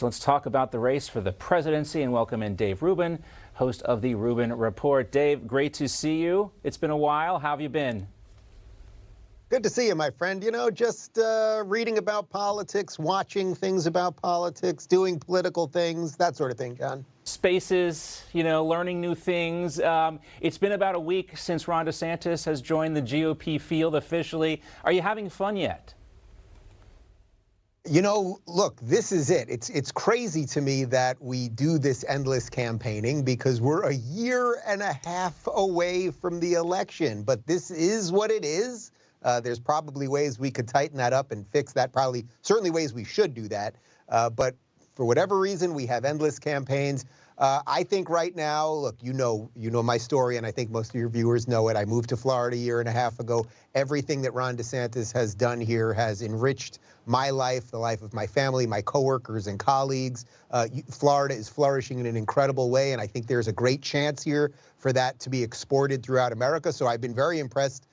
So let's talk about the race for the presidency and welcome in Dave Rubin, host of the Rubin Report. Dave, great to see you. It's been a while. How have you been? Good to see you, my friend. You know, just reading about politics, watching things about politics, doing political things, that sort of thing, John. Spaces, you know, learning new things. It's been about a week since Ron DeSantis has joined the GOP field officially. Are you having fun yet? You know, look, this is it. It's crazy to me that we do this endless campaigning because we're a year and a half away from the election. But this is what it is. There's probably ways we could tighten that up and fix that. Certainly ways we should do that. But for whatever reason, we have endless campaigns. I think right now, look, you know my story, and I think most of your viewers know it. I moved to Florida a year and a half ago. Everything that Ron DeSantis has done here has enriched my life, the life of my family, my coworkers and colleagues. Florida is flourishing in an incredible way, and I think there's a great chance here for that to be exported throughout America. So I've been very impressed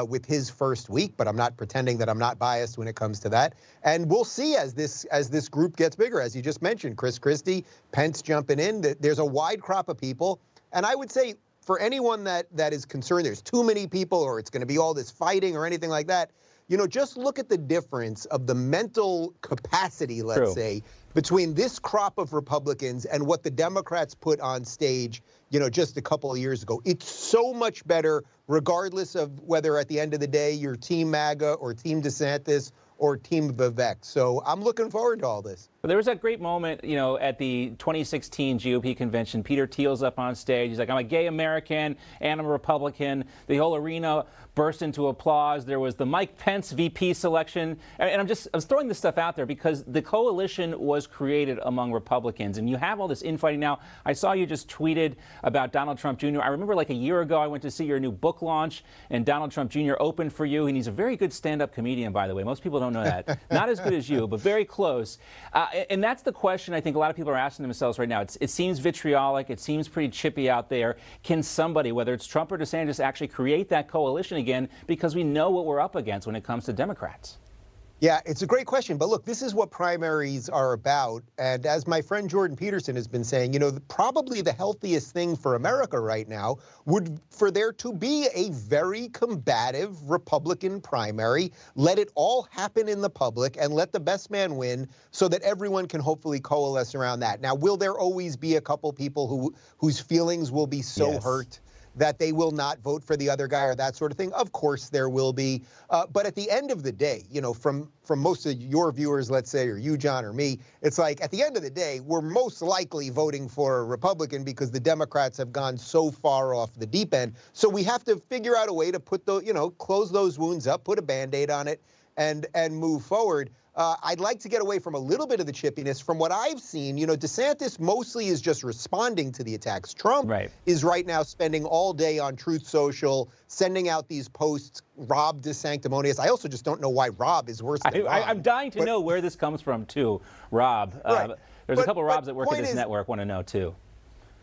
with his first week, but I'm not pretending that I'm not biased when it comes to that. And we'll see as this group gets bigger, as you just mentioned, Chris Christie, Pence jumping in. There's a wide crop of people, and I would say for anyone that is concerned there's too many people or it's going to be all this fighting or anything like that, you know, just look at the difference of the mental capacity, let's say, between this crop of Republicans and what the Democrats put on stage, you know, just a couple of years ago. It's so much better, regardless of whether at the end of the day you're Team MAGA or Team DeSantis or Team Vivek. So I'm looking forward to all this. But there was that great moment, you know, at the 2016 GOP convention. Peter Thiel's up on stage. He's like, I'm a gay American and I'm a Republican. The whole arena burst into applause. There was the Mike Pence VP selection. And I was throwing this stuff out there because the coalition was created among Republicans. And you have all this infighting now. I saw you just tweeted about Donald Trump Jr. I remember like a year ago, I went to see your new book launch and Donald Trump Jr. opened for you. And he's a very good stand-up comedian, by the way. Most people don't know that. Not as good as you, but very close. And that's the question I think a lot of people are asking themselves right now. It seems vitriolic. It seems pretty chippy out there. Can somebody, whether it's Trump or DeSantis, actually create that coalition again? Because we know what we're up against when it comes to Democrats. Yeah, it's a great question. But look, this is what primaries are about. And as my friend Jordan Peterson has been saying, you know, probably the healthiest thing for America right now would for there to be a very combative Republican primary. Let it all happen in the public and let the best man win so that everyone can hopefully coalesce around that. Now, will there always be a couple people whose feelings will be so hurt that they will not vote for the other guy or that sort of thing? Of course there will be. But at the end of the day, you know, from most of your viewers, let's say, or you, John, or me, it's like at the end of the day, we're most likely voting for a Republican because the Democrats have gone so far off the deep end. So we have to figure out a way to put close those wounds up, put a Band-Aid on it, and move forward. I'd like to get away from a little bit of the chippiness. From what I've seen, you know, DeSantis mostly is just responding to the attacks. Trump is right now spending all day on Truth Social, sending out these posts, Rob DeSanctimonious. I also just don't know why Rob is worse than Rob. I'm dying to know where this comes from, too, Rob. There's a couple of Robs that work at this network want to know, too.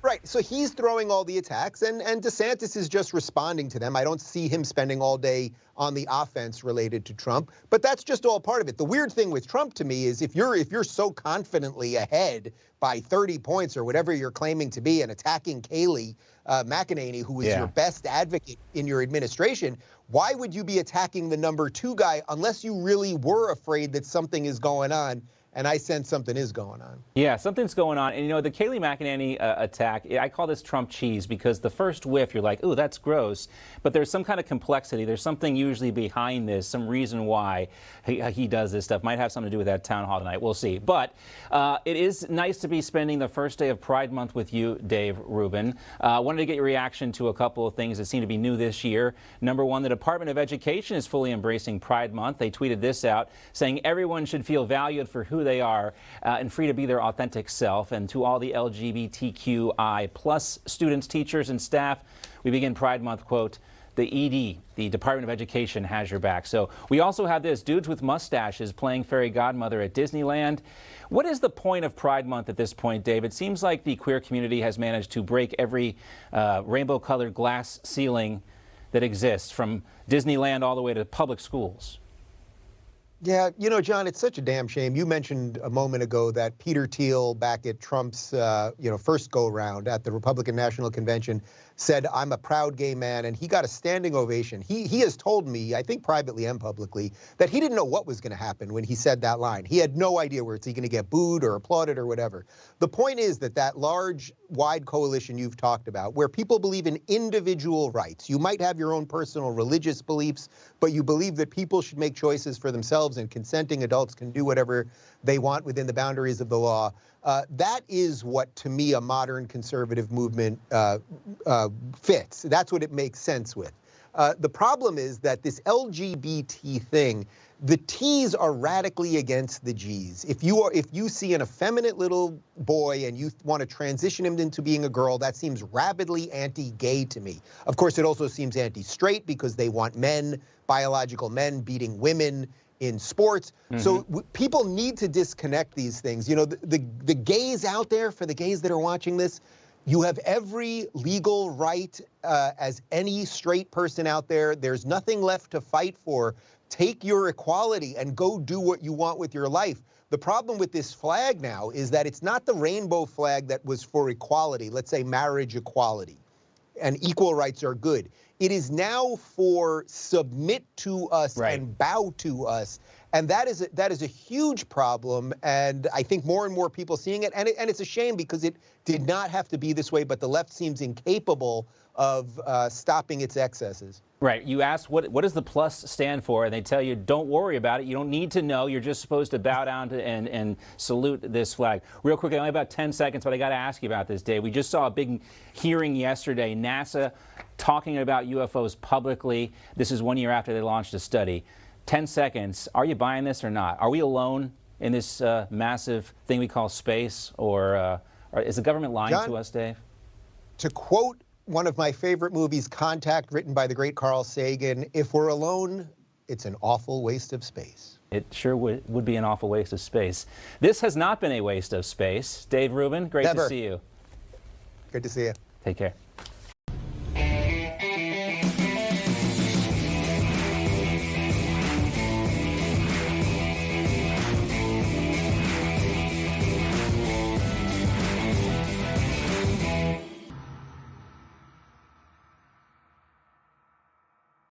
Right. So he's throwing all the attacks, and DeSantis is just responding to them. I don't see him spending all day on the offense related to Trump, but that's just all part of it. The weird thing with Trump to me is if you're so confidently ahead by 30 points or whatever you're claiming to be and attacking Kayleigh McEnany, who is your best advocate in your administration, why would you be attacking the number 2 guy unless you really were afraid that something is going on? And I sense something is going on. Yeah, something's going on. And, you know, the Kayleigh McEnany attack, I call this Trump cheese because the first whiff, you're like, ooh, that's gross. But there's some kind of complexity. There's something usually behind this, some reason why he does this stuff. Might have something to do with that town hall tonight. We'll see. But it is nice to be spending the first day of Pride Month with you, Dave Rubin. Wanted to get your reaction to a couple of things that seem to be new this year. Number one, the Department of Education is fully embracing Pride Month. They tweeted this out, saying everyone should feel valued for who they are and free to be their authentic self. And to all the LGBTQI plus students, teachers, and staff, we begin Pride Month, quote, the ED, the Department of Education, has your back. So we also have this, dudes with mustaches playing fairy godmother at Disneyland. What is the point of Pride Month at this point, Dave? It seems like the queer community has managed to break every rainbow-colored glass ceiling that exists, from Disneyland all the way to public schools. Yeah, you know, John, it's such a damn shame. You mentioned a moment ago that Peter Thiel, back at Trump's, first go-round at the Republican National Convention, said, "I'm a proud gay man," and he got a standing ovation. He has told me, I think privately and publicly, that he didn't know what was going to happen when he said that line. He had no idea where it's he going to get booed or applauded or whatever. The point is that large, wide coalition you've talked about, where people believe in individual rights, you might have your own personal religious beliefs, but you believe that people should make choices for themselves and consenting adults can do whatever they want within the boundaries of the law. That is what, to me, a modern conservative movement fits. That's what it makes sense with. The problem is that this LGBT thing, the T's are radically against the G's. If you see an effeminate little boy and you want to transition him into being a girl, that seems rabidly anti-gay to me. Of course, it also seems anti-straight because they want men, biological men, beating women in sports. Mm-hmm. So people need to disconnect these things. You know, the gays out there, for the gays that are watching this, you have every legal right as any straight person out there. There's nothing left to fight for. Take your equality and go do what you want with your life. The problem with this flag now is that it's not the rainbow flag that was for equality, let's say marriage equality, and equal rights are good. It is now for submit to us and bow to us. And that is a huge problem. And I think more and more people seeing it. And it's a shame because it did not have to be this way, but the left seems incapable of stopping its excesses. Right. You ask what does the plus stand for, and they tell you don't worry about it. You don't need to know. You're just supposed to bow down to and salute this flag. Real quick, only about 10 seconds, but I got to ask you about this, Dave. We just saw a big hearing yesterday. NASA talking about UFOs publicly. This is 1 year after they launched a study. 10 seconds. Are you buying this or not? Are we alone in this massive thing we call space, or is the government lying to us, Dave? To quote one of my favorite movies, Contact, written by the great Carl Sagan, if we're alone, it's an awful waste of space. It sure would be an awful waste of space. This has not been a waste of space. Dave Rubin, great to see you. Good to see you. Take care.